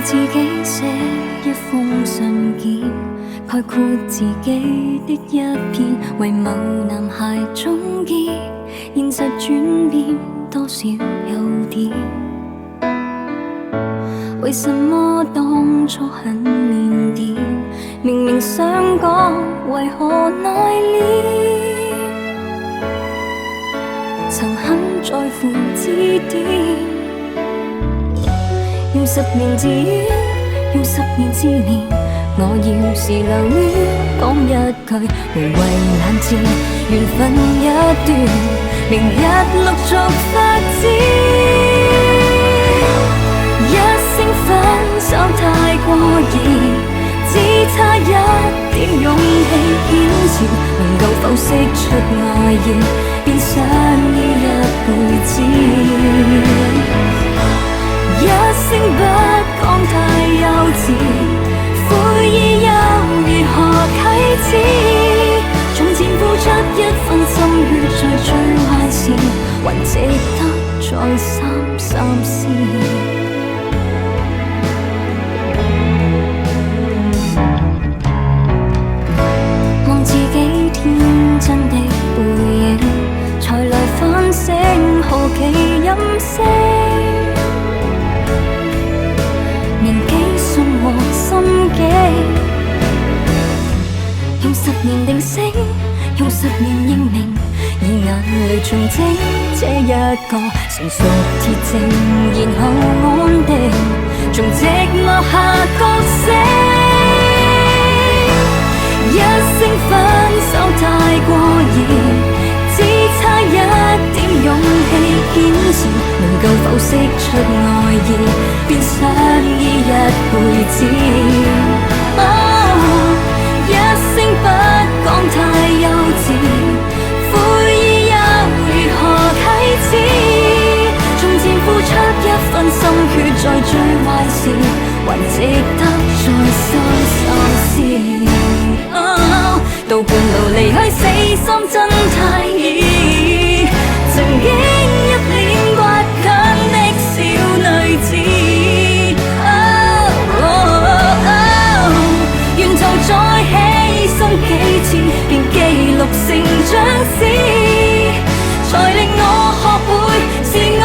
自己寫一封信件，概括自己的一片，為某男孩終結，現實轉變多少有點。為什麼當初很靦腆，明明想講，為何內斂？曾很在乎指點。用10年自怨，用10年自憐，我要是留戀，講一句無謂冷戰，緣分一段，明日陸續發展。一聲分手太過易，只差一點勇氣堅持，能夠剖析出愛意，便相依一輩子。一聲不講太幼稚，悔意又如何啟齒？從前付出一分心血，在最壞時，還值得再三三思。望自己天真的背影，才來反省何其任性。年紀送和心機，用10年定性，用10年認明，以眼淚重整這一個成熟鐵證，然後安定，從寂寞下覺醒。一聲分手太過易，只差一點勇氣堅持，能夠剖析出愛意，便相依一輩子。一聲不講太幼稚，悔意又如何啟齒？從前付出一分心血，在最壞時，還值得再三思。到半路離開，死心真太易，曾經一臉倔強的小女子。沿途再犧牲幾次，便記錄成長史，才令我學會是愛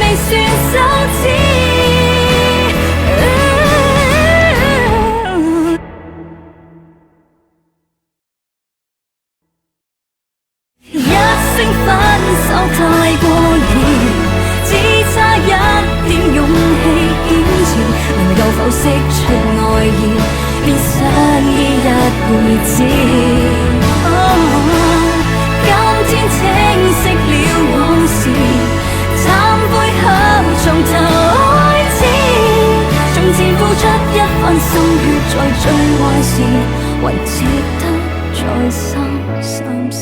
未算羞恥。分手太過易，只差一點勇氣堅持，能夠剖析出愛意，便相依一輩子。今天清晰了往事，懺悔後從頭開始。從前付出一分心血，在最壞時，還值得再三三思。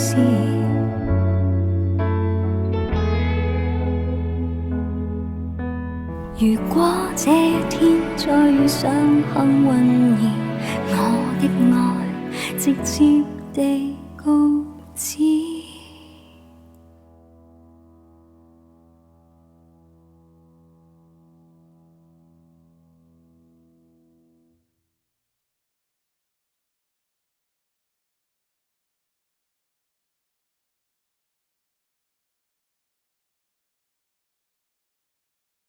如果這天再遇上幸運兒，我的愛直接地告